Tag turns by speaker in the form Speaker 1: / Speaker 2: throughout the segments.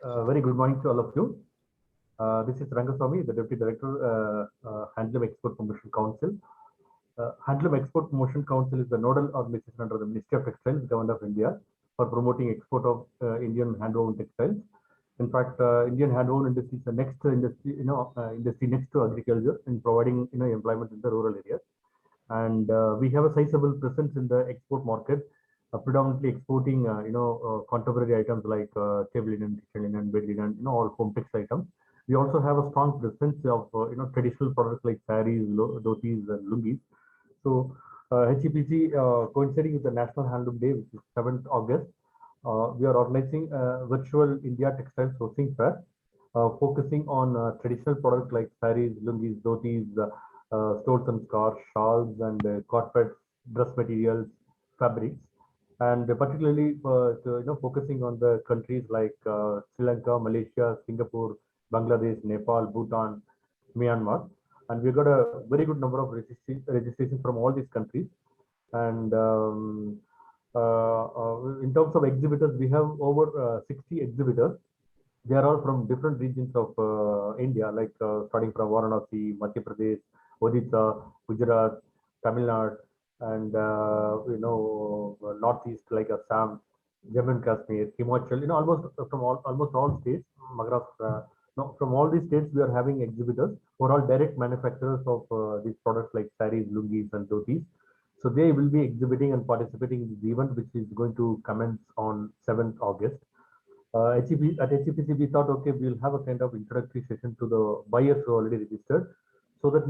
Speaker 1: Very good morning to all of you. This is Rangaswamy, the Deputy Director, Handloom Export Promotion Council. Handloom Export Promotion Council is the nodal organization under the Ministry of Textiles, Government of India, for promoting export of Indian hand-woven textiles. In fact, Indian hand-woven industry is the next industry, industry next to agriculture in providing employment in the rural areas. And we have a sizable presence in the export market, predominantly exporting contemporary items like table linen, kitchen linen, bed linen, all home text items. We also have a strong presence of traditional products like saris, dhotis, and lungis. So HEPC, coinciding with the National Handloom Day, which is 7th August, we are organizing a virtual India Textile Sourcing Fair, focusing on traditional products like saris, lungis, dhotis, stoles and scarves, shawls, and carpets, dress materials, fabrics, and particularly focusing on the countries like Sri Lanka, Malaysia, Singapore, Bangladesh, Nepal, Bhutan, Myanmar, and we got a very good number of registrations from all these countries. And in terms of exhibitors, we have over 60 exhibitors. They are all from different regions of India, like starting from Varanasi, Madhya Pradesh, Odisha, Gujarat, Tamil Nadu, and northeast like Assam, Jammu and Kashmir, Himachal. Almost from almost all states, Maharashtra. No, from all these states, we are having exhibitors who are all direct manufacturers of these products like saris, lungis, and dhotis. So they will be exhibiting and participating in this event, which is going to commence on 7th August. At HEPC, we thought, okay, we'll have a kind of introductory session to the buyers who already registered, so that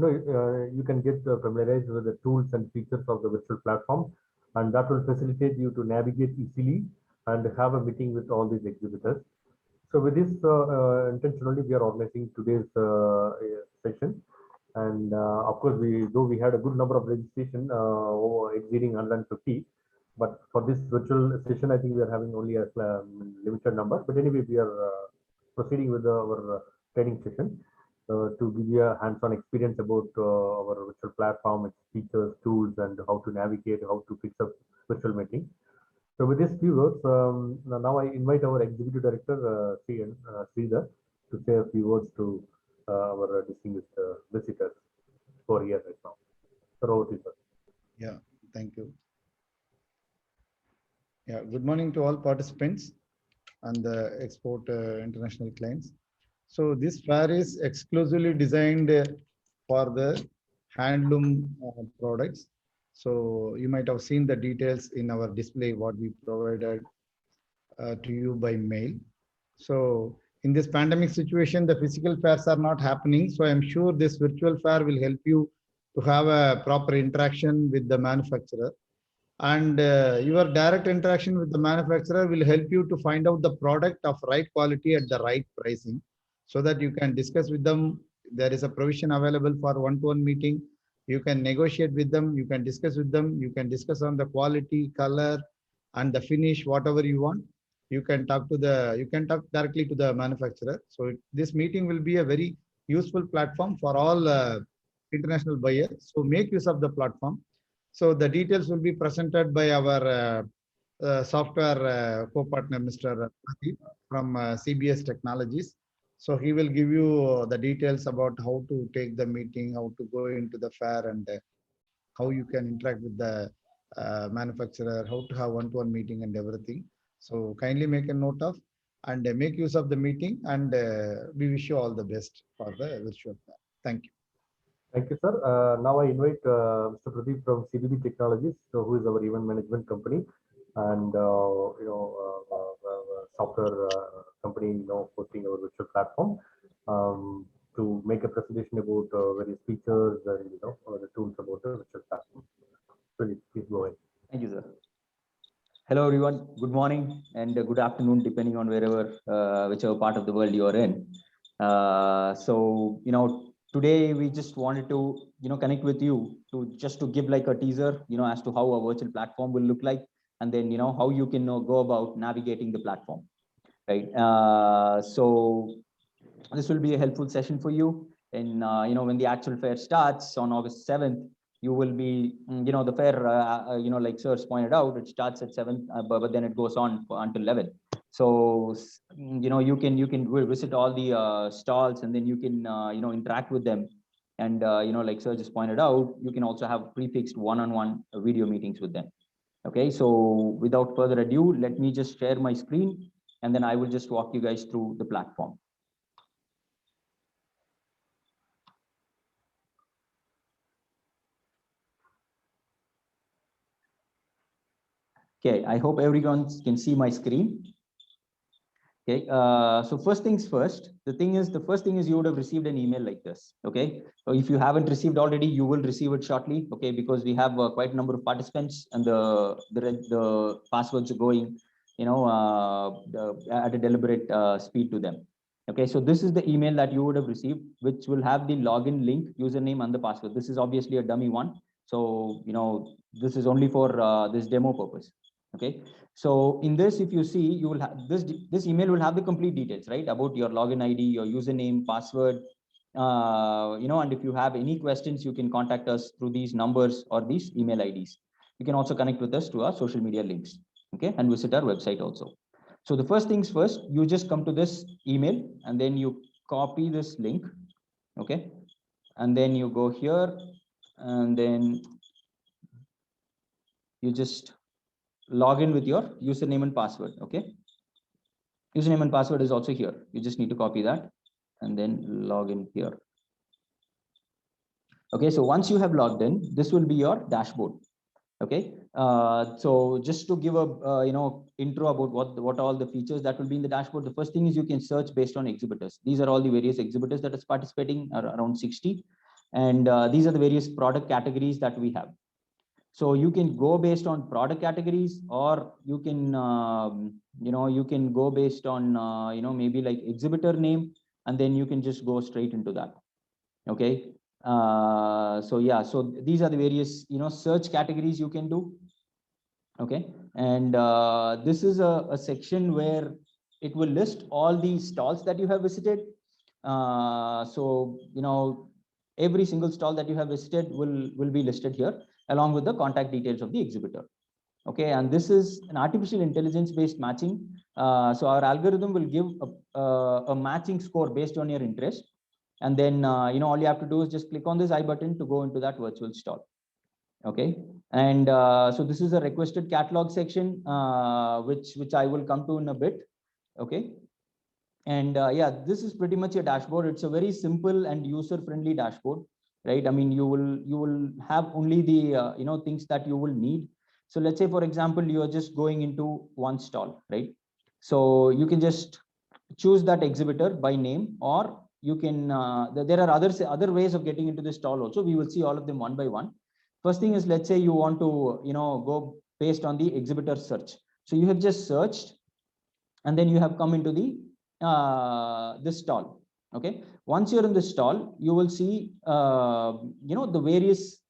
Speaker 1: you can get familiarized with the tools and features of the virtual platform, and that will facilitate you to navigate easily and have a meeting with all these exhibitors. So with this intention only, we are organizing today's session. And of course, though we had a good number of registration, exceeding 150, but for this virtual session, I think we are having only a limited number. But anyway, we are proceeding with our training session to give you a hands-on experience about our virtual platform, its features, tools, and how to navigate, how to fix up virtual meeting. So with these few words, now I invite our Executive Director, Sridhar, to say a few words to our distinguished visitors for here right now. So over to you, sir.
Speaker 2: Yeah, thank you. Yeah, good morning to all participants and the export international clients. So this fair is exclusively designed for the handloom products. So you might have seen the details in our display, what we provided to you by mail. So in this pandemic situation, the physical fairs are not happening. So I'm sure this virtual fair will help you to have a proper interaction with the manufacturer. And your direct interaction with the manufacturer will help you to find out the product of right quality at the right pricing, so that you can discuss with them. There is a provision available for one-to-one meeting. You can negotiate with them, you can discuss with them, you can discuss on the quality, color, and the finish, whatever you want. You can talk directly to the manufacturer. So this meeting will be a very useful platform for all international buyers. So make use of the platform. So the details will be presented by our software co-partner, Mr. Pradeep from CBS Technologies. So he will give you the details about how to take the meeting, how to go into the fair, and how you can interact with the manufacturer, how to have one-to-one meeting and everything. So kindly make a note of and make use of the meeting, and we wish you all the best for the virtual fair. Thank you.
Speaker 1: Thank you, sir. Now I invite Mr. Pradeep from CBB Technologies, who is our event management company and software company, hosting our virtual platform, to make a presentation about various features and the tools about the virtual platform. Please go ahead.
Speaker 3: Thank you, sir. Hello, everyone. Good morning and good afternoon, depending on whichever part of the world you are in. Today we just wanted to, connect with you to give like a teaser, as to how a virtual platform will look like, and then, how you can go about navigating the platform, right? So this will be a helpful session for you. And, when the actual fair starts on August 7th, you will be, the fair, like Sir's pointed out, it starts at 7, but then it goes on until 11. So, you can visit all the stalls, and then you can, interact with them. And, like sir just pointed out, you can also have prefixed one-on-one video meetings with them. Okay, so without further ado, let me just share my screen, and then I will just walk you guys through the platform. Okay, I hope everyone can see my screen. Okay, so first things first, the first thing is you would have received an email like this. Okay, so if you haven't received already, you will receive it shortly. Okay, because we have quite a number of participants, and the passwords are going, at a deliberate speed to them. Okay, so this is the email that you would have received, which will have the login link, username, and the password. This is obviously a dummy one, so this is only for this demo purpose. Okay, so in this, if you see, you will have this email will have the complete details, right, about your login ID, your username, password, and if you have any questions, you can contact us through these numbers or these email IDs. You can also connect with us to our social media links, okay, and visit our website also. So the first things first, you just come to this email, and then you copy this link, okay, and then you go here, and then you just log in with your username and password. Okay, username and password is also here. You just need to copy that and then log in here. Okay, so once you have logged in, this will be your dashboard. Okay, so just to give a intro about what all the features that will be in the dashboard. The first thing is you can search based on exhibitors. These are all the various exhibitors that is participating, around 60, and these are the various product categories that we have. So you can go based on product categories, or you can you can go based on maybe like exhibitor name, and then you can just go straight into that. Okay, so yeah, so these are the various search categories you can do. Okay, and this is a section where it will list all the stalls that you have visited. So every single stall that you have visited will be listed here, along with the contact details of the exhibitor. Okay, and this is an artificial intelligence based matching. So our algorithm will give a matching score based on your interest, and then all you have to do is just click on this I button to go into that virtual stall. Okay, and so this is a requested catalog section, which I will come to in a bit. Okay, and yeah, this is pretty much your dashboard. It's a very simple and user friendly dashboard, right? I mean, you will have only the things that you will need. So let's say, for example, you are just going into one stall, right? So you can just choose that exhibitor by name, or you can there are other ways of getting into the stall also. We will see all of them one by one. First thing is, let's say you want to go based on the exhibitor search. So you have just searched, and then you have come into the this stall. Okay, once you're in the stall, you will see the various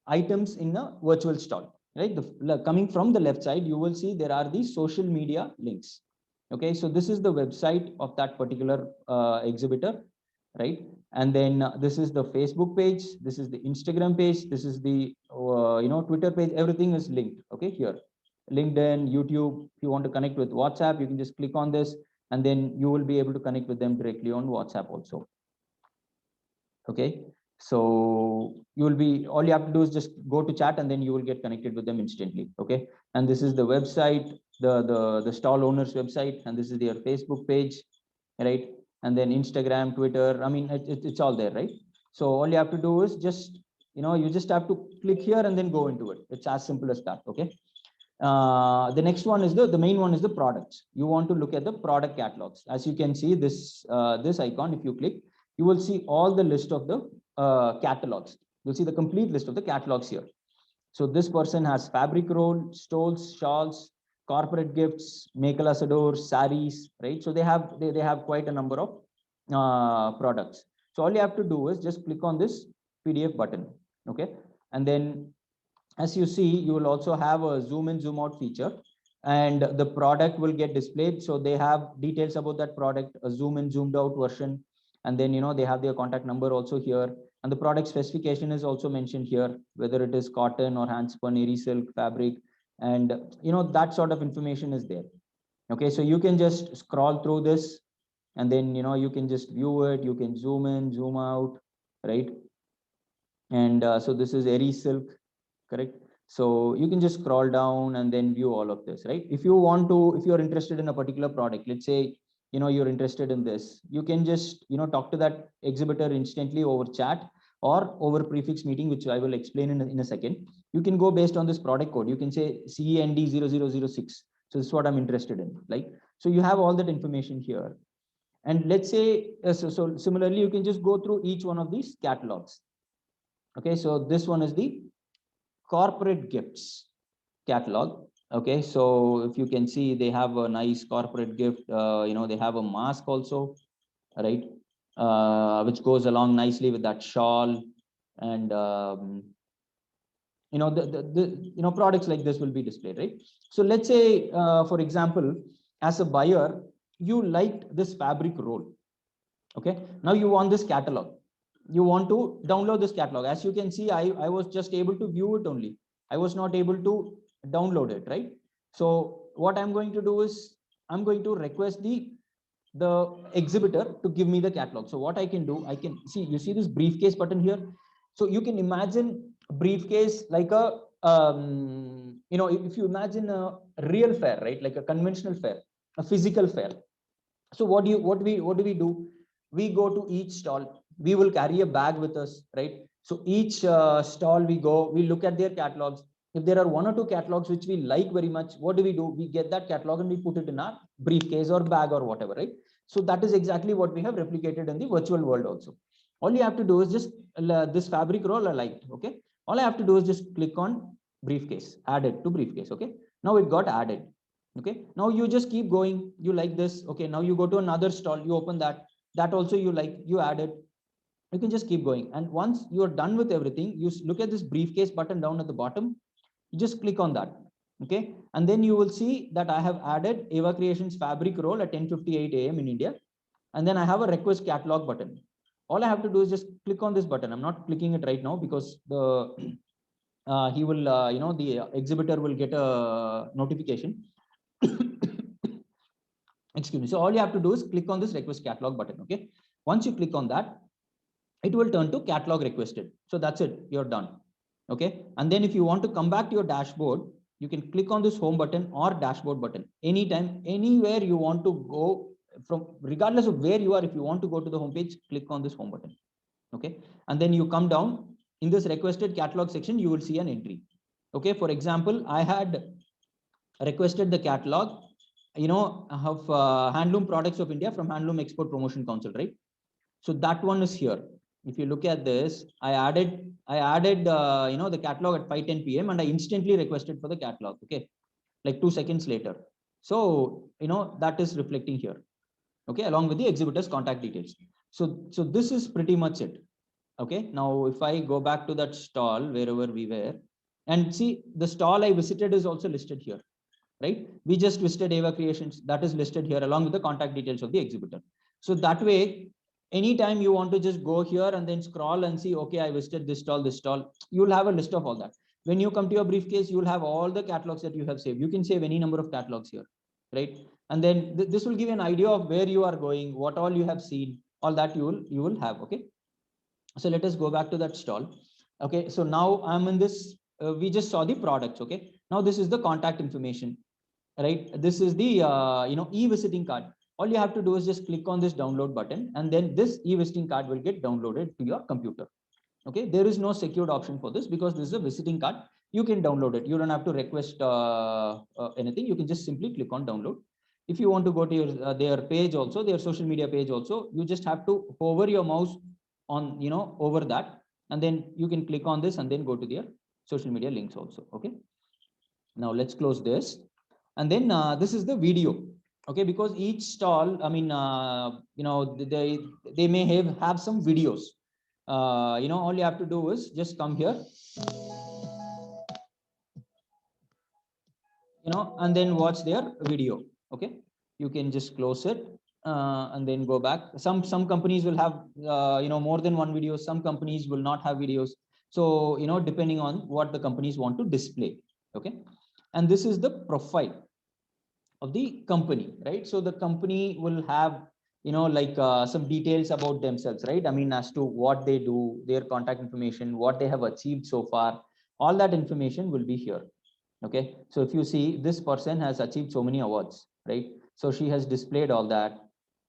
Speaker 3: items in the virtual stall, right? Coming from the left side, you will see there are the social media links. Okay, so this is the website of that particular exhibitor, right? And then this is the Facebook page, this is the Instagram page, this is the Twitter page. Everything is linked. Okay, here, LinkedIn, YouTube. If you want to connect with WhatsApp, you can just click on this, and then you will be able to connect with them directly on WhatsApp also. Okay, so you will be, all you have to do is just go to chat, and then you will get connected with them instantly. Okay, and this is the website, the stall owner's website, and this is their Facebook page, right? And then Instagram, Twitter. I mean, it's all there, right? So all you have to do is just you just have to click here and then go into it. It's as simple as that. Okay, the next one is the main one is the products. You want to look at the product catalogs. As you can see, this this icon, if you click, you will see all the list of the catalogs. You'll see the complete list of the catalogs here. So this person has fabric roll, stoles, shawls, corporate gifts, Mekhala Sador, saris, right? So they have quite a number of products. So all you have to do is just click on this PDF button. Okay, and then as you see, you will also have a zoom in, zoom out feature, and the product will get displayed. So they have details about that product, a zoom in, zoomed out version, and then they have their contact number also here, and the product specification is also mentioned here, whether it is cotton or handspun, eri silk fabric, and that sort of information is there. Okay, so you can just scroll through this, and then, you can just view it. You can zoom in, zoom out, right? And so this is Eri Silk, correct? So you can just scroll down and then view all of this, right? If you're interested in a particular product, let's say, you're interested in this, you can just, talk to that exhibitor instantly over chat or over prefix meeting, which I will explain in a second. You can go based on this product code. You can say CEND0006. So this is what I'm interested in, like, so you have all that information here. And let's say, so similarly, you can just go through each one of these catalogs. Okay, so this one is the corporate gifts catalog. Okay, so if you can see, they have a nice corporate gift. They have a mask also, right? Which goes along nicely with that shawl. And the products like this will be displayed, right? So let's say, for example, as a buyer, you liked this fabric roll. Okay, now you want this catalog. You want to download this catalog. As you can see, I was just able to view it only. I was not able to download it, right? So what I'm going to do is I'm going to request the exhibitor to give me the catalog. So what I can do, I can see, you see this briefcase button here. So you can imagine a briefcase like a, if you imagine a real fair, right? Like a conventional fair, a physical fair. So what do we do? We go to each stall. We will carry a bag with us, right? So each stall we go, we look at their catalogs. If there are one or two catalogs which we like very much, what do? We get that catalog and we put it in our briefcase or bag or whatever, right? So that is exactly what we have replicated in the virtual world also. All you have to do is just this fabric roll I liked, okay? All I have to do is just click on briefcase, add it to briefcase, okay? Now it got added. Okay, now you just keep going. You like this. Okay, now you go to another stall, you open that also you like, you add it. You can just keep going. And once you're done with everything, you look at this briefcase button down at the bottom. You just click on that. Okay, and then you will see that I have added Eva Creations fabric roll at 10:58 a.m. in India. And then I have a request catalog button. All I have to do is just click on this button. I'm not clicking it right now because the he will, the exhibitor will get a notification. Excuse me. So all you have to do is click on this request catalog button. Okay. Once you click on that, it will turn to catalog requested. So that's it. You're done. Okay. And then if you want to come back to your dashboard, you can click on this home button or dashboard button anytime, anywhere you want to go from, regardless of where you are. If you want to go to the home page, click on this home button. Okay. And then you come down in this requested catalog section, you will see an entry. Okay. For example, I had requested the catalog, of handloom products of India from Handloom Export Promotion Council, right? So that one is here. If you look at this, I added the catalog at 5:10 p.m. and I instantly requested for the catalog. Okay, like 2 seconds later. So that is reflecting here. Okay, along with the exhibitor's contact details. So this is pretty much it. Okay, now if I go back to that stall wherever we were, and see the stall I visited is also listed here. Right? We just visited Eva Creations, that is listed here along with the contact details of the exhibitor. So that way, anytime you want to just go here and then scroll and see, okay, I visited this stall, you'll have a list of all that. When you come to your briefcase, you'll have all the catalogs that you have saved. You can save any number of catalogs here, right? And then this will give you an idea of where you are going, what all you have seen, all that you will have. Okay. So let us go back to that stall. Okay. So now I'm in this, we just saw the products. Okay. Now this is the contact information. Right, this is the e-visiting card. All you have to do is just click on this download button, and then this e-visiting card will get downloaded to your computer. Okay, there is no secured option for this because this is a visiting card. You can download it. You don't have to request anything. You can just simply click on download. If you want to go to your their page also, their social media page also, you just have to hover your mouse on over that, and then you can click on this and then go to their social media links also. Okay, now let's close this. And then this is the video. Okay, because each stall, I mean, they may have some videos. All you have to do is just come here, and then watch their video. Okay, you can just close it and then go back. Some companies will have more than one video. Some companies will not have videos. So depending on what the companies want to display. Okay, and this is the profile company, right? So the company will have, like some details about themselves, right? I mean, as to what they do, their contact information, what they have achieved so far, all that information will be here. Okay, so if you see, this person has achieved so many awards, right? So she has displayed all that,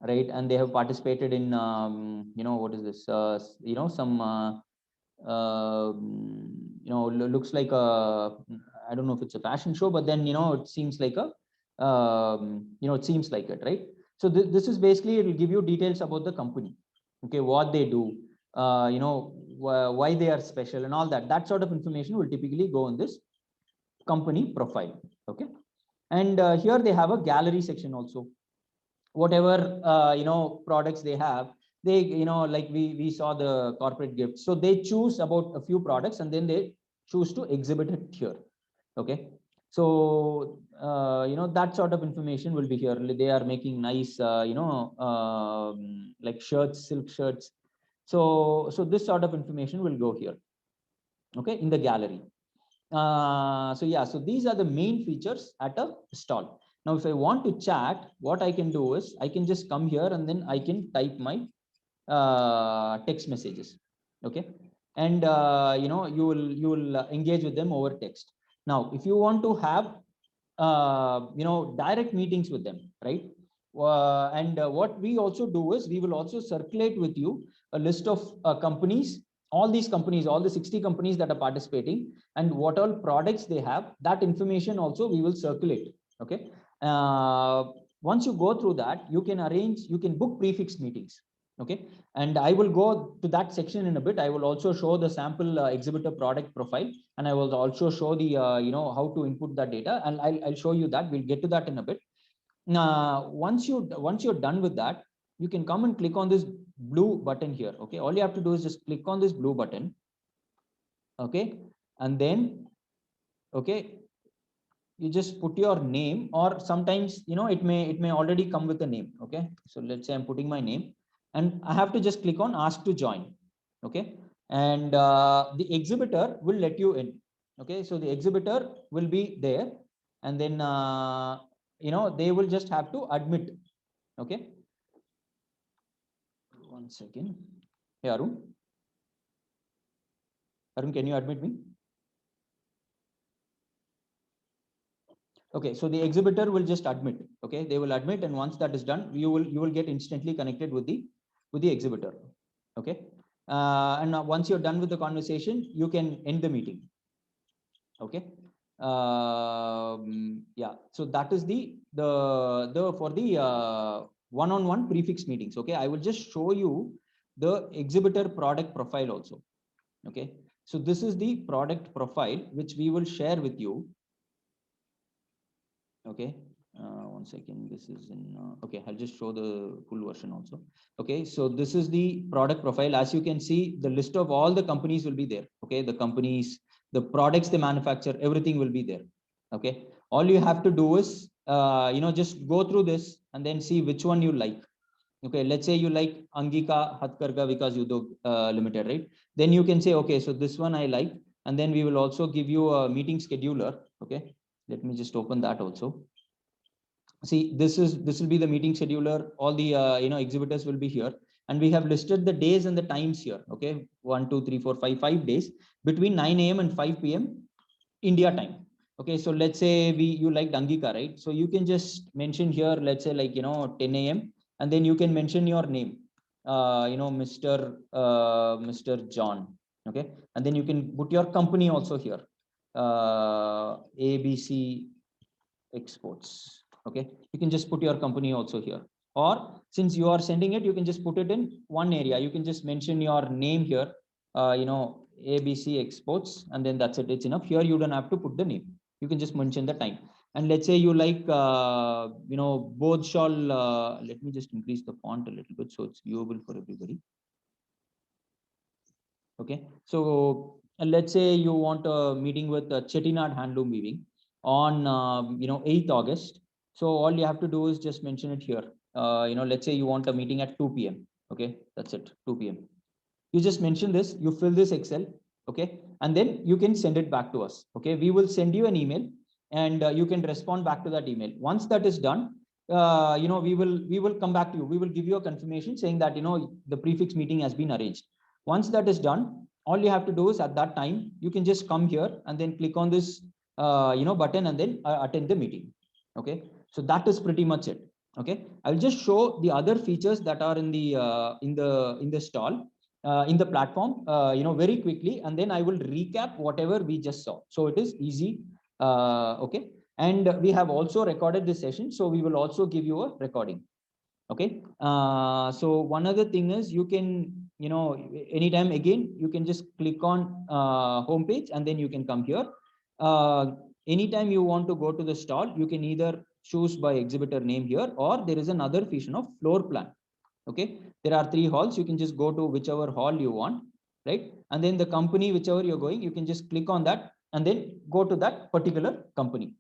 Speaker 3: right? And they have participated in, what is this? Some, looks like a, I don't know if it's a fashion show, but then, it seems like a, it seems like it, right? So this is basically, it will give you details about the company, okay, what they do, why they are special and all that. That sort of information will typically go in this company profile, okay? And here they have a gallery section also. Whatever products they have, they, like we saw the corporate gifts, so they choose about a few products and then they choose to exhibit it here. Okay, so that sort of information will be here. They are making nice like shirts, silk shirts. So this sort of information will go here, okay, in the gallery. So yeah, so these are the main features at a stall. Now, if I want to chat, what I can do is I can just come here and then I can type my text messages. Okay, and you will engage with them over text. Now, if you want to have direct meetings with them, right? And what we also do is we will also circulate with you a list of companies, all these companies, all the 60 companies that are participating, and what all products they have. That information also we will circulate. Okay, once you go through that, you can book prefix meetings. Okay, and I will go to that section in a bit. I will also show the sample exhibitor product profile, and I will also show the how to input that data, and I'll show you that. We'll get to that in a bit. Once you're done with that, you can come and click on this blue button here. Okay, all you have to do is just click on this blue button. Okay, and then, okay, you just put your name, or sometimes it may already come with a name. Okay, so let's say I'm putting my name, and I have to just click on ask to join. Okay, and the exhibitor will let you in. Okay, so the exhibitor will be there, and then they will just have to admit. Okay, one second. Hey, Arun, can you admit me? Okay, so the exhibitor will just admit. Okay, they will admit, and once that is done, you will get instantly connected with the exhibitor. Okay, and now once you're done with the conversation, you can end the meeting. Okay, yeah. So that is the for the one-on-one prefix meetings. Okay, I will just show you the exhibitor product profile also. Okay, so this is the product profile which we will share with you. Okay, one second. This is in okay, I'll just show the full version also. Okay, so this is the product profile. As you can see, the list of all the companies will be there. Okay, the companies, the products they manufacture, everything will be there. Okay, all you have to do is just go through this and then see which one you like. Okay, let's say you like Angika Hatkarga Vikas Udog Limited, right? Then you can say, okay, so this one I like, and then we will also give you a meeting scheduler. Okay, let me just open that also. See, this will be the meeting scheduler. All the exhibitors will be here, and we have listed the days and the times here. Okay, 1, 2, 3, 4, 5, 5 days between 9 a.m. and 5 p.m. India time. Okay, so let's say you like Angika, right? So you can just mention here, let's say 10 a.m. and then you can mention your name, Mr. John. Okay, and then you can put your company also here, ABC Exports. Okay, you can just put your company also here, or since you are sending it, you can just put it in one area. You can just mention your name here, ABC Exports, and then that's it. It's enough. Here you don't have to put the name. You can just mention the time. And let's say you like both shall let me just increase the font a little bit so it's viewable for everybody. Okay, so let's say you want a meeting with Chettinad Handloom Weaving on 8th August. So all you have to do is just mention it here. Let's say you want a meeting at 2 p.m. Okay, that's it, 2 p.m. You just mention this, you fill this Excel, okay, and then you can send it back to us. Okay, we will send you an email, and you can respond back to that email. Once that is done, we will come back to you. We will give you a confirmation saying that, the prefix meeting has been arranged. Once that is done, all you have to do is at that time, you can just come here and then click on this, button and then attend the meeting. Okay. So that is pretty much it. Okay. I'll just show the other features that are in the stall, in the platform, very quickly, and then I will recap whatever we just saw. So it is easy. Okay. And we have also recorded this session, so we will also give you a recording. Okay. So one other thing is, you can, anytime again, you can just click on homepage and then you can come here. Anytime you want to go to the stall, you can either choose by exhibitor name here, or there is another feature of floor plan. Okay. There are 3 halls. You can just go to whichever hall you want, right? And then the company, whichever you're going, you can just click on that and then go to that particular company.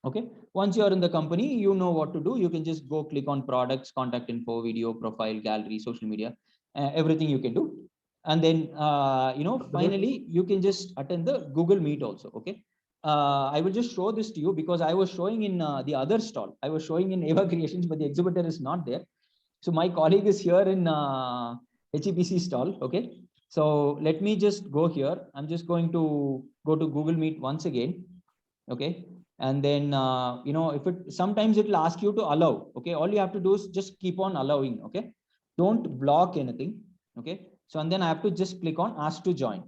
Speaker 3: Okay. Once you are in the company, you know what to do. You can just go click on products, contact info, video, profile, gallery, social media, everything you can do. And then, finally, you can just attend the Google Meet also. Okay. I will just show this to you because I was showing in the other stall. I was showing in Eva Creations, but the exhibitor is not there. So my colleague is here in HEPC stall. Okay. So let me just go here. I'm just going to go to Google Meet once again. Okay. And then, if it, sometimes it will ask you to allow. Okay. All you have to do is just keep on allowing. Okay. Don't block anything. Okay. So, and then I have to just click on ask to join.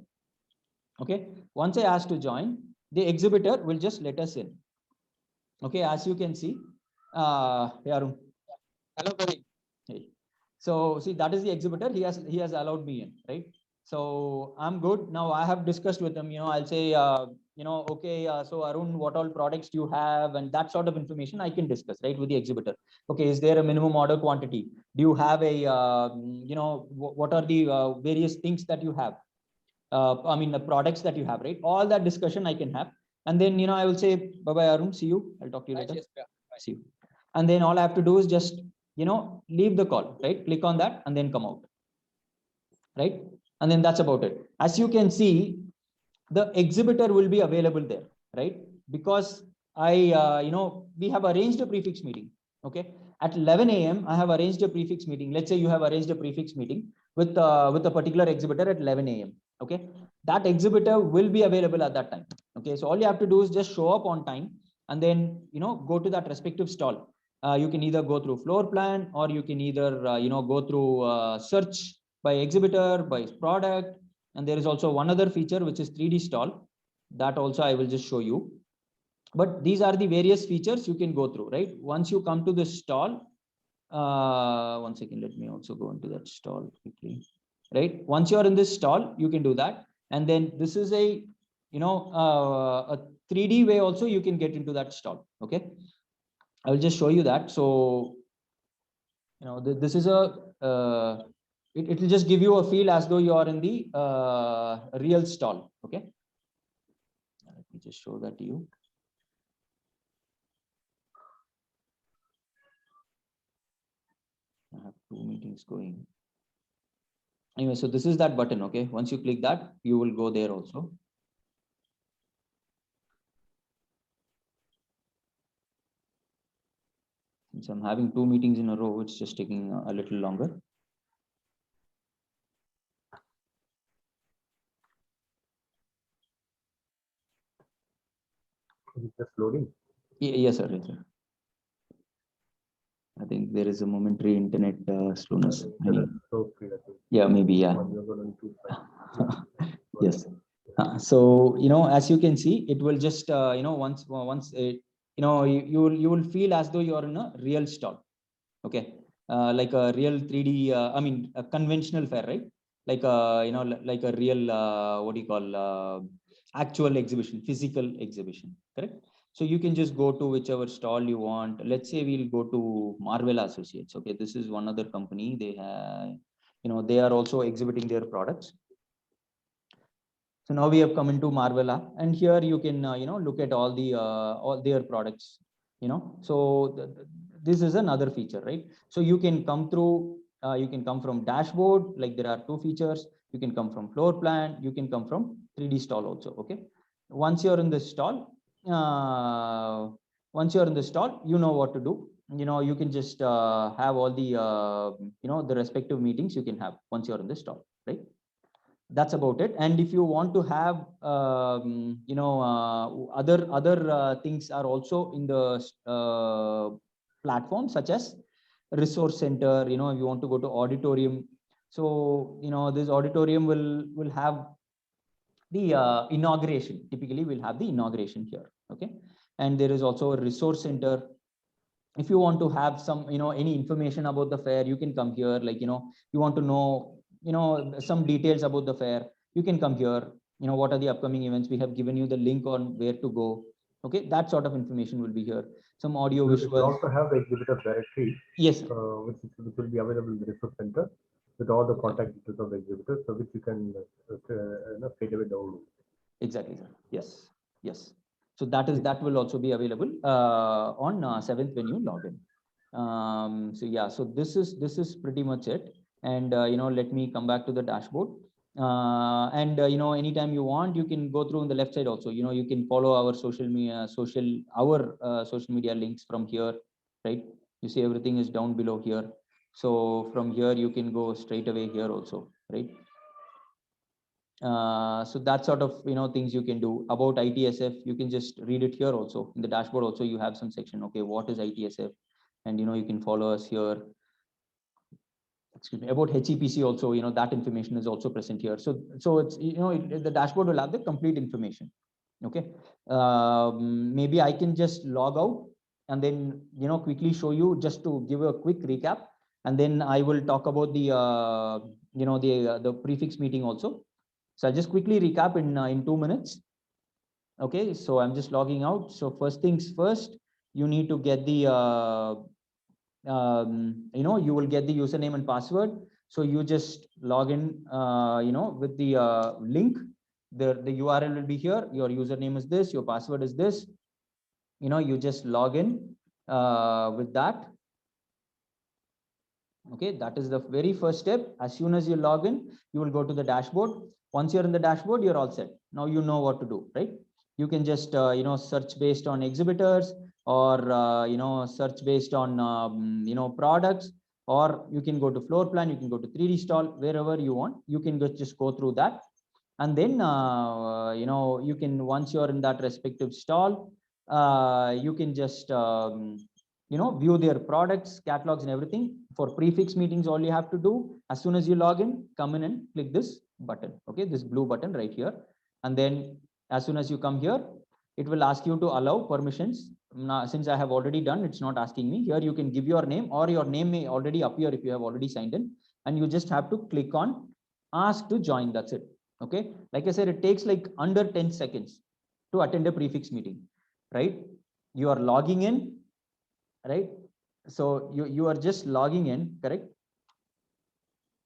Speaker 3: Okay. Once I ask to join, the exhibitor will just let us in. Okay. As you can see, Arun. Hello, colleague. Hey. So see, that is the exhibitor. He has allowed me in, right? So I'm good. Now I have discussed with him, I'll say, okay, so Arun, what all products do you have? And that sort of information I can discuss, right, with the exhibitor. Okay, is there a minimum order quantity? Do you have a, what are the various things that you have? The products that you have, right? All that discussion I can have. And then, I will say, bye-bye, Arun, see you. I'll talk to you later. See you. And then all I have to do is just, leave the call, right? Click on that and then come out, right? And then that's about it. As you can see, the exhibitor will be available there, right? Because we have arranged a prefix meeting. Okay. At 11 a.m., I have arranged a prefix meeting. Let's say you have arranged a prefix meeting with a particular exhibitor at 11 a.m. Okay. That exhibitor will be available at that time. Okay. So all you have to do is just show up on time and then, go to that respective stall. You can either go through floor plan, or you can either, go through search by exhibitor, by product. And there is also one other feature, which is 3D stall. That also I will just show you. But these are the various features you can go through, right? Once you come to the stall, 1 second, let me also go into that stall quickly, right? Once you're in this stall, you can do that. And then this is a 3D way also you can get into that stall. Okay. I will just show you that. So, this is a, it will just give you a feel as though you are in the real stall. Okay. Let me just show that to you. I have 2 meetings going. Anyway, so this is that button. Okay. Once you click that, you will go there also. Since I'm having 2 meetings in a row, it's just taking a little longer.
Speaker 1: Is it just loading?
Speaker 3: Yes, sir. Yes, sir. I think there is a momentary internet slowness. Yeah, maybe. Yeah. Yes. So, as you can see, it will just, once it, you will feel as though you're in a real stall. Okay. Like a real 3D, a conventional fair, right? Like like a real, what do you call, actual exhibition, physical exhibition, correct? So you can just go to whichever stall you want. Let's say we'll go to Marvella Associates. Okay. This is one other company. They have, they are also exhibiting their products. So now we have come into Marvella, and here you can, look at all their products, so this is another feature, right? So you can come through, you can come from dashboard, like there are 2 features. You can come from floor plan, you can come from 3D stall also. Okay. Once you're in the stall, once you're in the stall, you know what to do. You can just have all the the respective meetings you can have once you're in the stall, right? That's about it. And if you want to have other things are also in the platform, such as resource center. If you want to go to auditorium, so this auditorium will have the inauguration. Typically we'll have the inauguration here. Okay. And there is also a resource center. If you want to have some any information about the fair, you can come here. Like you want to know some details about the fair, you can come here. What are the upcoming events, we have given you the link on where to go. Okay, that sort of information will be here. Some audio
Speaker 1: It will
Speaker 3: visuals.
Speaker 1: also have the exhibitor directory,
Speaker 3: Yes,
Speaker 1: which will be available in the resource center with all the
Speaker 3: exactly.
Speaker 1: contact details of the exhibitors, so which you can straight away download.
Speaker 3: Exactly, sir. Yes, yes. So that will also be available on 7th when you log in. So yeah, so this is pretty much it. And let me come back to the dashboard. And anytime you want, you can go through on the left side also. You can follow our social media links from here, right? You see everything is down below here. So from here you can go straight away here also, right? So that sort of things you can do. About ITSF, you can just read it here also. In the dashboard also you have some section. Okay, what is ITSF? And you can follow us here. Excuse me. About HEPC also, that information is also present here. So it's the dashboard will have the complete information. Okay. Maybe I can just log out and then quickly show you, just to give a quick recap, and then I will talk about the the prefix meeting also. So I'll just quickly recap in 2 minutes. Okay, so I'm just logging out. So first things first, you need to get the you will get the username and password. So you just log in with the link. The URL will be here. Your username is this, your password is this. You just log in with that. Okay, that is the very first step. As soon as you log in, you will go to the dashboard. Once you're in the dashboard, you're all set. Now you know what to do, right? You can just search based on exhibitors, or search based on products, or you can go to floor plan, you can go to 3D stall, wherever you want. You can just go through that, and then you can, once you're in that respective stall, you can just view their products, catalogs and everything. For prefix meetings, all you have to do, as soon as you log in, come in and click this button. Okay, this blue button right here. And then as soon as you come here, it will ask you to allow permissions. Now, since I have already done, it's not asking me. Here you can give your name, or your name may already appear if you have already signed in, and you just have to click on ask to join. That's it. Okay, like I said, it takes like under 10 seconds to attend a prefix meeting, right? You are logging in, right? So you are just logging in, correct?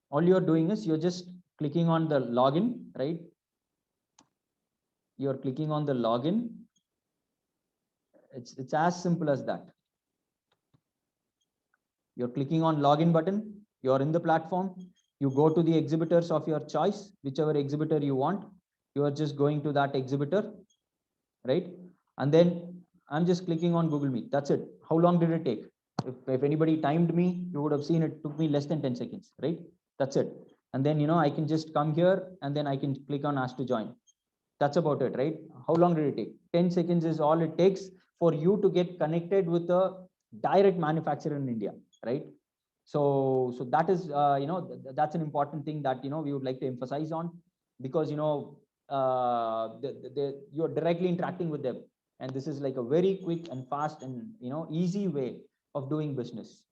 Speaker 3: All you're doing is you're just clicking on the login, right? You're clicking on the login. It's as simple as that. You're clicking on login button. You're in the platform. You go to the exhibitors of your choice, whichever exhibitor you want. You are just going to that exhibitor, right? And then I'm just clicking on Google Meet. That's it. How long did it take? If anybody timed me, you would have seen it took me less than 10 seconds, right? That's it. And then I can just come here and then I can click on ask to join. That's about it, right? How long did it take? 10 seconds is all it takes for you to get connected with a direct manufacturer in India, right? So that is that's an important thing that we would like to emphasize on, because you're directly interacting with them, and this is like a very quick and fast and easy way of doing business.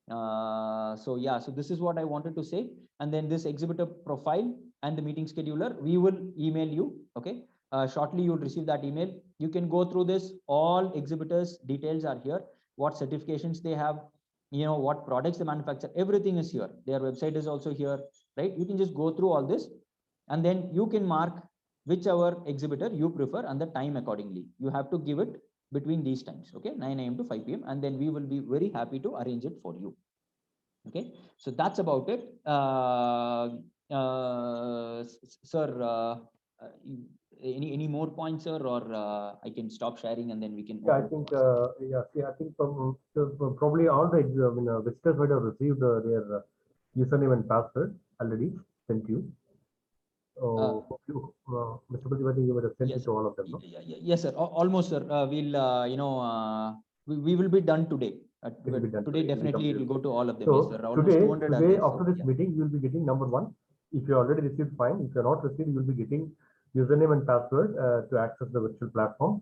Speaker 3: So yeah, so this is what I wanted to say. And then this exhibitor profile and the meeting scheduler, we will email you. Okay, shortly you will receive that email. You can go through this. All exhibitors details are here, what certifications they have, what products they manufacture, everything is here. Their website is also here, right? You can just go through all this, and then you can mark whichever exhibitor you prefer and the time accordingly. You have to give it between these times, okay, 9 a.m. to 5 p.m. and then we will be very happy to arrange it for you. Okay, so that's about it. Sir, Any more points, sir, or I can stop sharing and then we can.
Speaker 1: Yeah, I think, I think probably all the visitors might have received their username and password already sent you. Hope you, Mr. Pati, I think you would have sent
Speaker 3: Yes,
Speaker 1: it to all of them, no?
Speaker 3: yes, sir. Almost, sir. We'll, we will be done today.
Speaker 1: It will be done
Speaker 3: Today,
Speaker 1: today. It will be
Speaker 3: definitely, it will
Speaker 1: completed.
Speaker 3: go to all of them.
Speaker 1: So
Speaker 3: Yes, sir. Almost
Speaker 1: today,
Speaker 3: 200 are
Speaker 1: today
Speaker 3: there.
Speaker 1: after
Speaker 3: So,
Speaker 1: this meeting, you will be getting number one. If you already received, fine. If you're not received, you will be getting username and password to access the virtual platform.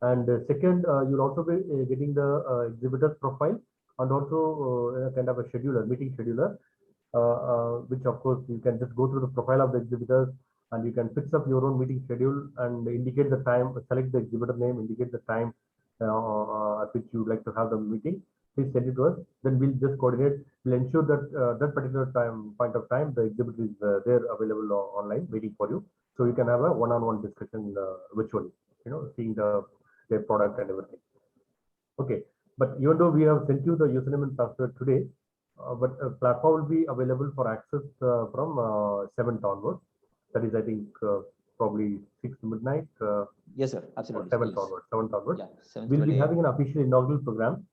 Speaker 1: And second, you'll also be getting the exhibitor's profile and also kind of a scheduler, meeting scheduler, which of course you can just go through the profile of the exhibitors and you can fix up your own meeting schedule and indicate the time, select the exhibitor name, indicate the time at which you would like to have the meeting. Please send it to us. Then we'll just coordinate. We'll ensure that that particular point of time, the exhibit is there available online, waiting for you. So you can have a one-on-one discussion virtually. Seeing their product and everything. Okay, but even though we have sent you the username and password today, but platform will be available for access from 7th onwards. That is, I think, probably 6 to midnight.
Speaker 3: yes, sir. Absolutely.
Speaker 1: 7th
Speaker 3: Yes.
Speaker 1: onwards. 7th onwards.
Speaker 3: Yeah, 7th
Speaker 1: We'll be
Speaker 3: 12
Speaker 1: having an official inaugural program.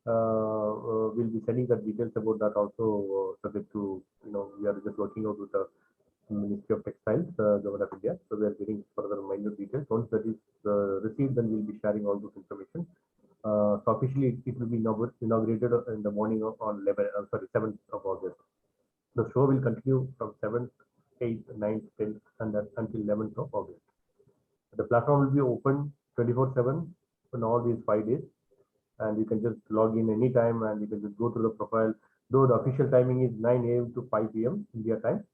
Speaker 1: We'll be sending the details about that also, subject to, we are just working out with the Ministry of Textiles, Government of India. So we are getting further minor details. Once that is received, then we'll be sharing all those information. So officially, it will be inaugurated in the morning on 7th of August. The show will continue from 7th, 8th, 9th, 10th, and until 11th of August. The platform will be open 24/7 in all these 5 days, and you can just log in anytime and you can just go through the profile. Though the official timing is 9 a.m. to 5 p.m. India time,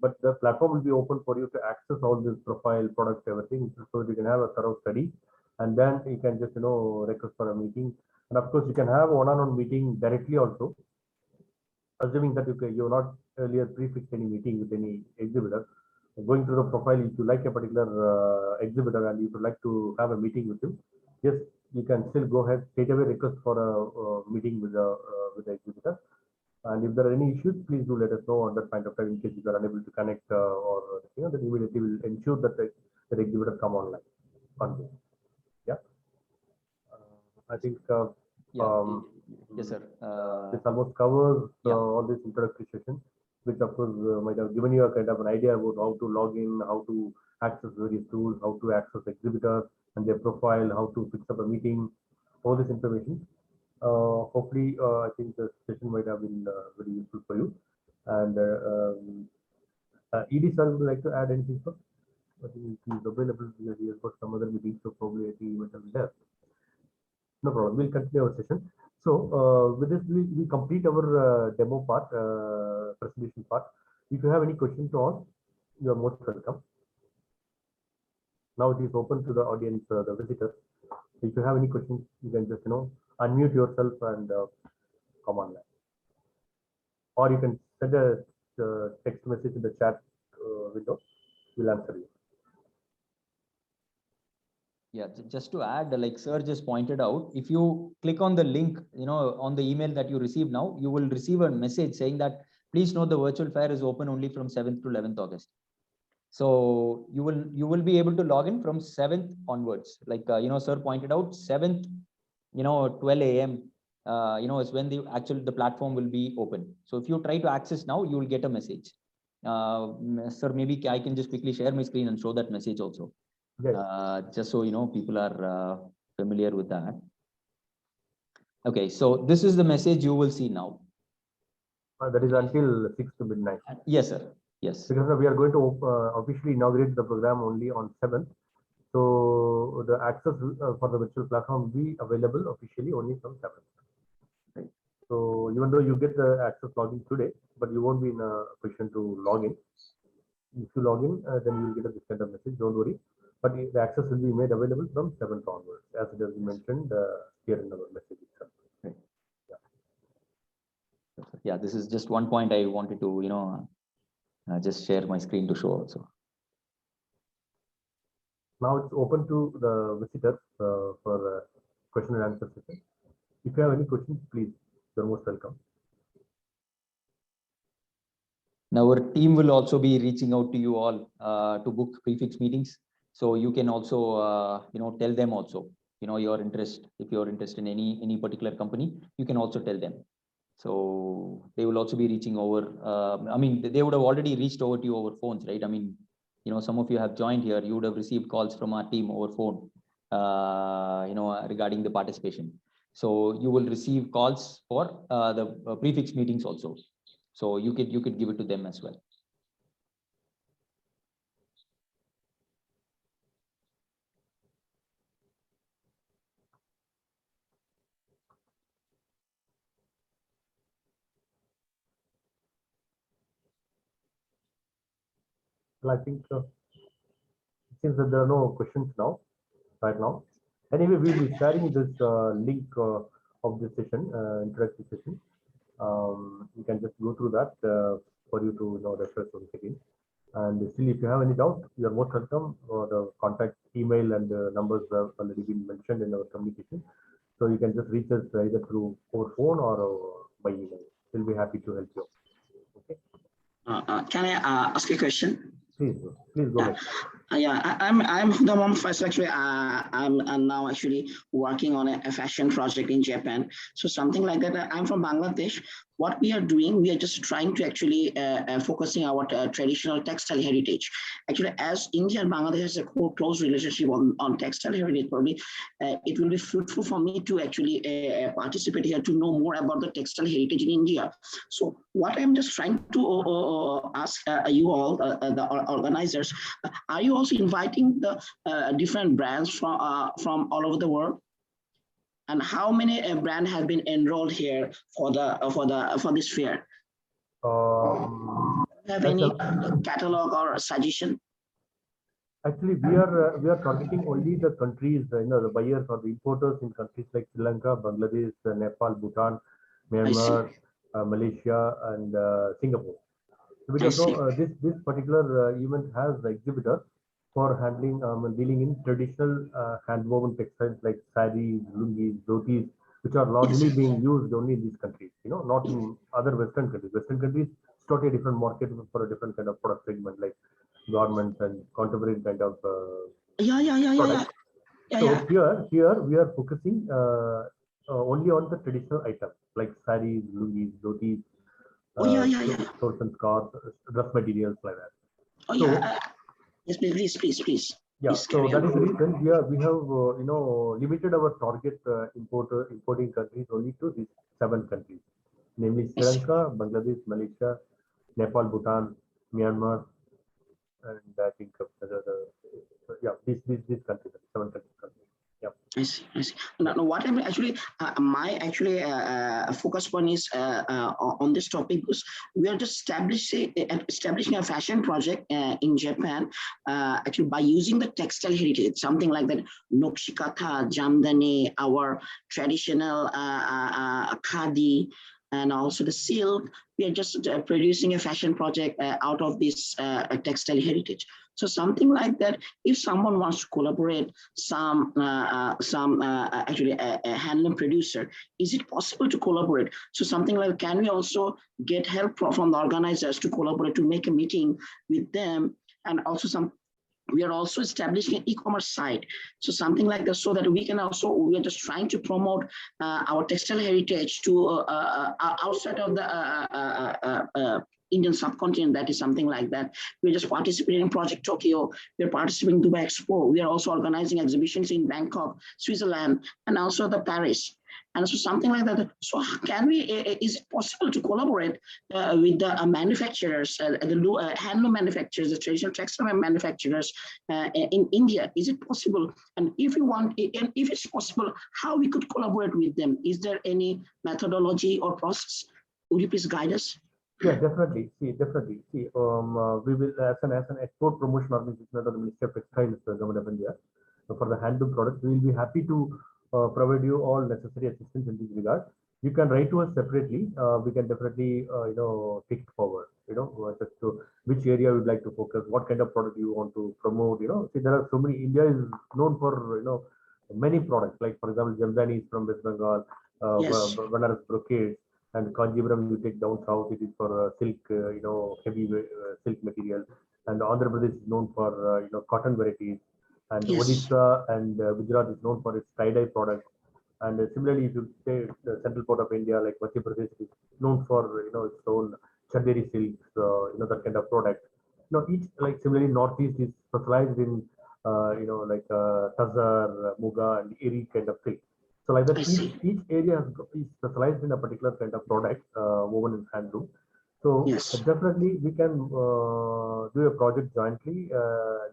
Speaker 1: but the platform will be open for you to access all this profile, products, everything, so you can have a thorough study, and then you can just request for a meeting, and of course you can have one-on-one meeting directly also, assuming that you have not earlier prefixed any meeting with any exhibitor. Going through the profile, if you like a particular exhibitor and you would like to have a meeting with him, yes, you can still go ahead, straight away request for a meeting with the exhibitor. And if there are any issues, please do let us know at that point of time in case you are unable to connect or then immediately will ensure that the exhibitor come online on this. Yeah. I think
Speaker 3: yes, sir.
Speaker 1: this almost covers
Speaker 3: Yeah.
Speaker 1: all this introductory session, which of course might have given you a kind of an idea about how to log in, how to access various tools, how to access exhibitors and their profile, how to fix up a meeting, all this information. Hopefully, I think the session might have been very useful for you. And ED sir, would you like to add anything, sir? I think he's available because he has got some other meetings, so probably I think he might have left. No problem. We'll continue our session. So with this, we complete our demo part, presentation part. If you have any questions to ask, you are most welcome. Now it is open to the audience, the visitors. If you have any questions, you can just unmute yourself and come online, or you can send a text message in the chat window. We'll answer you.
Speaker 3: Yeah, just to add, like sir just pointed out, if you click on the link, on the email that you receive now, you will receive a message saying that please note the virtual fair is open only from 7th to 11th August. So you will be able to log in from 7th onwards. Like sir pointed out, 7th, 12 a.m. Is when the platform will be open. So if you try to access now, you will get a message. Sir, maybe I can just quickly share my screen and show that message also.
Speaker 1: Yes.
Speaker 3: Just so people are familiar with that. Okay, so this is the message you will see now.
Speaker 1: That is until 6 to midnight.
Speaker 3: Yes, sir. Yes.
Speaker 1: Because we are going to officially inaugurate the program only on 7th. So the access for the virtual platform will be available officially only from 7th. Right. So even though you get the access login today, but you won't be in a position to log in. If you log in, then you will get this kind of message. Don't worry. But the access will be made available from 7th onwards, as it has been mentioned here in our message itself.
Speaker 3: Right. Yeah, this is just one point I wanted to, just share my screen to show also.
Speaker 1: Now it's open to the visitors for question and answer session. If you have any questions, please, you're most welcome.
Speaker 3: Now our team will also be reaching out to you all to book prefix meetings. So you can also, tell them also, your interest. If you're interested in any particular company, you can also tell them. So they will also be reaching over. I mean, they would have already reached over to you over phones, right? I mean, some of you have joined here. You would have received calls from our team over phone, regarding the participation. So you will receive calls for the prefix meetings also. So you could give it to them as well.
Speaker 1: Well, I think it seems that there are no questions now, right now. Anyway, we will be sharing this link of this session, introductory session. You can just go through that for you to refer once again. And still, if you have any doubt, you are most welcome. The contact email and the numbers have already been mentioned in our communication. So you can just reach us either through our phone or by email. We'll be happy to help you. Okay.
Speaker 4: Can I ask a question?
Speaker 1: Please go ahead.
Speaker 4: I'm Huda Mohammed Faisal. Actually, I'm now actually working on a fashion project in Japan. So something like that. I'm from Bangladesh. What we are doing, we are just trying to actually focusing our traditional textile heritage. Actually, as India and Bangladesh has a close relationship on textile heritage, probably it will be fruitful for me to actually participate here to know more about the textile heritage in India. So what I'm just trying to ask you all, the organizers, are you also inviting the different brands from all over the world? And how many brands have been enrolled here for this fair? Have any catalog or suggestion?
Speaker 1: Actually, we are targeting only the countries, the buyers or the importers in countries like Sri Lanka, Bangladesh, Nepal, Bhutan, Myanmar, Malaysia, and Singapore. Because this particular event has the exhibitor for handling dealing in traditional hand-woven textiles like saris, lungis, dhotis, which are largely being used only in these countries. Not in other Western countries. Western countries, it's totally a different market for a different kind of product segment like garments and contemporary kind of products. Here we are focusing only on the traditional items like saris, lungis, dhotis, shorts and scarves, dress materials like that.
Speaker 4: Yes, please.
Speaker 1: Yeah, so that is the reason we have limited our target importing countries only to these 7 countries, namely Sri Lanka, Bangladesh, Malaysia, Nepal, Bhutan, Myanmar, and I think these countries, 7 countries. Yeah.
Speaker 4: I see. Now, what I'm actually, my focus point is on this topic because we are just establishing a fashion project in Japan, actually by using the textile heritage, something like that, Nokshikatha, Jamdani, our traditional khadi, and also the silk. We are just producing a fashion project out of this textile heritage. So something like that, if someone wants to collaborate, actually a handloom producer, is it possible to collaborate? So something like, can we also get help from the organizers to collaborate, to make a meeting with them? And also we are also establishing an e-commerce site. So something like that, so that we are just trying to promote our textile heritage to outside of the Indian subcontinent. That is something like that. We're just participating in Project Tokyo. We're participating in Dubai Expo. We are also organizing exhibitions in Bangkok, Switzerland, and also the Paris. And so something like that. So can we, is it possible to collaborate with the manufacturers, the handloom manufacturers, the traditional textile manufacturers in India? Is it possible? And if you want, and if it's possible, how we could collaborate with them? Is there any methodology or process? Would you please guide us?
Speaker 1: Yeah, definitely. We will, as an export promotion organization under the Ministry of Textiles, Government of India, for the handloom products, we will be happy to provide you all necessary assistance in this regard. You can write to us separately. We can definitely, take it forward. Just to which area you'd like to focus, what kind of product you want to promote. See, there are so many. India is known for many products. Like for example, Jamdani is from West Bengal, Banaras brocades. And Kanjipuram, you take down south, it is for silk, heavy silk material. And Andhra Pradesh is known for, cotton varieties. And
Speaker 4: Yes.
Speaker 1: Odisha and Gujarat is known for its tie-dye products. And similarly, if you say the central part of India, like Madhya Pradesh, is known for its own Chanderi silks, that kind of product. Each, like similarly, Northeast is specialized in like Tazar, Muga, and Eri kind of silk. So like that,
Speaker 4: I
Speaker 1: each
Speaker 4: see.
Speaker 1: area is specialized in a particular kind of product woven in handloom. So
Speaker 4: Yes.
Speaker 1: definitely we can do a project jointly.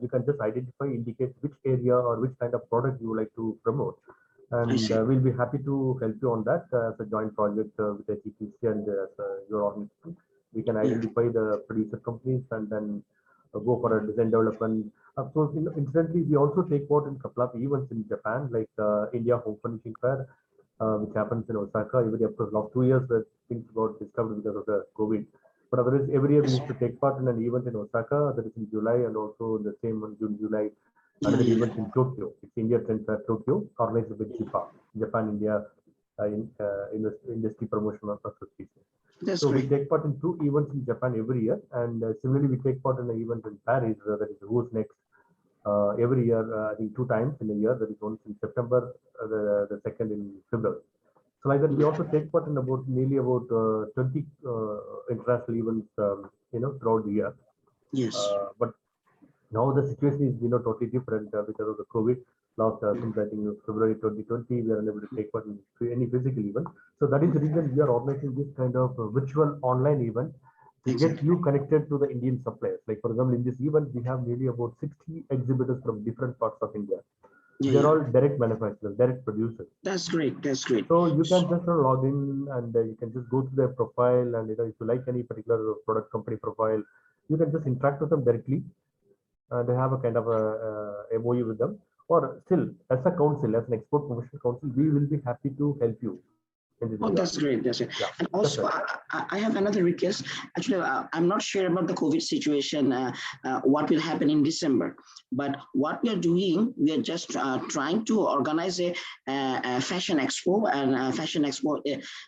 Speaker 1: You can just identify, indicate which area or which kind of product you would like to promote,
Speaker 4: I
Speaker 1: and
Speaker 4: see.
Speaker 1: we'll be happy to help you on that as a joint project with HEPC and your organization. We can identify the producer companies and then go for a design development. Of course, incidentally, we also take part in a couple of events in Japan, like India Home Furnishing Fair, which happens in Osaka. Even of course, last 2 years, where things got disturbed because of the COVID. But otherwise, every year we used to take part in an event in Osaka, that is in July, and also the same month, June, July, another event in Tokyo. It's India Trend Fair Tokyo, organized by JIPA, Japan India Industry Promotion Association.
Speaker 4: That's
Speaker 1: So we
Speaker 4: great.
Speaker 1: take part in 2 events in Japan every year, and similarly we take part in an event in Paris, that is Who's Next, every year. I think 2 times in a year. That is once in September, the second in February. So like that, we also take part in nearly about 20 international events, throughout the year.
Speaker 4: Yes.
Speaker 1: But now the situation is totally different because of the COVID. Last since I think February 2020, we are unable to take part in any physical event. So that is the reason we are organizing this kind of virtual online event to get
Speaker 4: Exactly.
Speaker 1: you connected to the Indian suppliers. Like for example, in this event, we have nearly about 60 exhibitors from different parts of India.
Speaker 4: Yeah,
Speaker 1: They're
Speaker 4: yeah.
Speaker 1: all direct manufacturers, direct producers.
Speaker 4: That's great. That's great.
Speaker 1: So you can just log in and you can just go to their profile, and if you like any particular product company profile, you can just interact with them directly. They have a kind of a MOU with them, or still as a council, as an export promotion council, we will be happy to help you in this
Speaker 4: Oh,
Speaker 1: regard.
Speaker 4: that's great. That's it.
Speaker 1: Yeah,
Speaker 4: And also,
Speaker 1: definitely.
Speaker 4: I have another request. Actually, I'm not sure about the COVID situation, what will happen in December. But what we are doing, we are just trying to organize a fashion expo and a fashion expo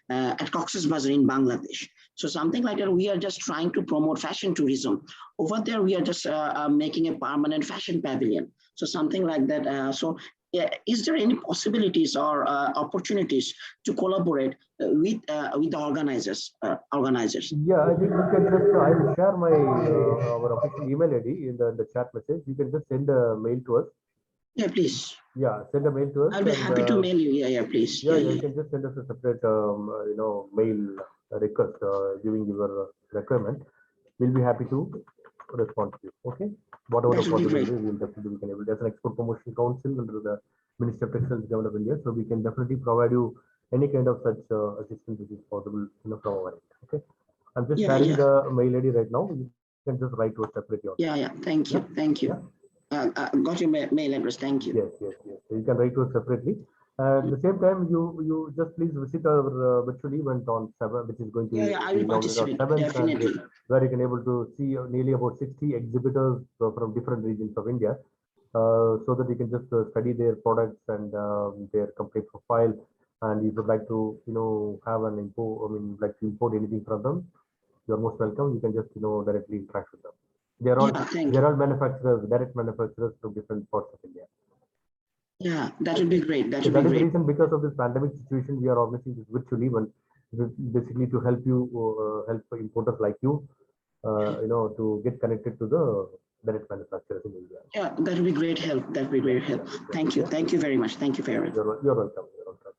Speaker 4: at Cox's Bazar in Bangladesh. So something like that, we are just trying to promote fashion tourism. Over there, we are just making a permanent fashion pavilion. So something like that. Yeah, is there any possibilities or opportunities to collaborate with the organizers?
Speaker 1: Yeah, I think you can just, I will share my our official email ID in the chat message. You can just send a mail to us.
Speaker 4: Yeah, please.
Speaker 1: Yeah, send a mail to us,
Speaker 4: I'll be
Speaker 1: and
Speaker 4: happy to mail you. Yeah, yeah, please.
Speaker 1: yeah,
Speaker 4: Yeah,
Speaker 1: you
Speaker 4: yeah.
Speaker 1: can just send us a separate mail request giving your requirement. We'll be happy to respond to you. Okay, whatever the
Speaker 4: That would be
Speaker 1: possible
Speaker 4: great.
Speaker 1: way, we'll definitely we can able. There's an export promotion council under the Ministry of Textiles and Government of India, so we can definitely provide you any kind of such assistance which is possible, from our end. Okay, I'm just
Speaker 4: Yeah,
Speaker 1: sharing
Speaker 4: yeah,
Speaker 1: the mail ID right now. You can just write to us separately on that.
Speaker 4: yeah, yeah. Thank
Speaker 1: Yeah,
Speaker 4: you. Thank
Speaker 1: yeah.
Speaker 4: you. Got your mail address. Thank you.
Speaker 1: Yes, yes, yes. So you can write to us separately. At the same time, you just please visit our virtual event on 7th, which is going to
Speaker 4: Yeah, yeah. I
Speaker 1: be
Speaker 4: will
Speaker 1: inaugurated on
Speaker 4: participate
Speaker 1: 7th, and
Speaker 4: definitely.
Speaker 1: where you can able to see nearly about 60 exhibitors from different regions of India, so that you can just study their products and their company profile. And if you would like to, have an import, like to import anything from them, you're most welcome. You can just, directly interact with them. They're all
Speaker 4: Yeah, thank
Speaker 1: they're
Speaker 4: you.
Speaker 1: all manufacturers, direct manufacturers from different parts of India.
Speaker 4: Yeah, that would be
Speaker 1: Okay.
Speaker 4: great. That
Speaker 1: So
Speaker 4: would be
Speaker 1: that is the
Speaker 4: great.
Speaker 1: reason, because of this pandemic situation, we are organizing this virtual event, basically to help you, help importers like you, to get connected to the direct manufacturers in India.
Speaker 4: Yeah, that would be great help. That would be
Speaker 1: Yeah,
Speaker 4: great
Speaker 1: yeah,
Speaker 4: help.
Speaker 1: yeah,
Speaker 4: Thank you.
Speaker 1: yeah,
Speaker 4: Thank you very much. Thank you
Speaker 1: yeah.
Speaker 4: very much.
Speaker 1: You're welcome. You're welcome.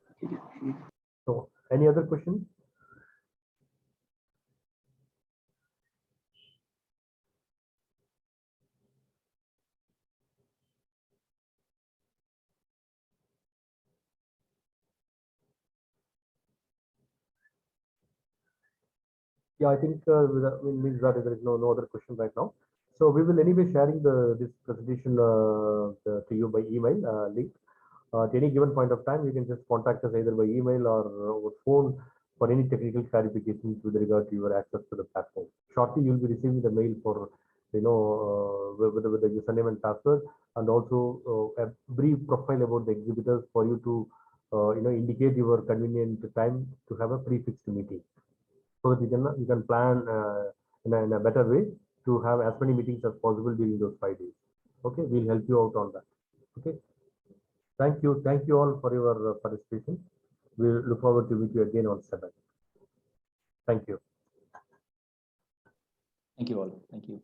Speaker 1: So, any other questions? Yeah, I think means that there is no other question right now. So we will anyway sharing this presentation to you by email link. At any given point of time, you can just contact us either by email or over phone for any technical clarifications with regard to your access to the platform. Shortly, you'll be receiving the mail for, with the username and password, and also a brief profile about the exhibitors for you to, indicate your convenient time to have a prefixed meeting, so that you can plan in a better way to have as many meetings as possible during those 5 days. Okay, we'll help you out on that. Okay. Thank you all for your participation. We look forward to meet you again on 7th. Thank you.
Speaker 3: Thank you all. Thank you.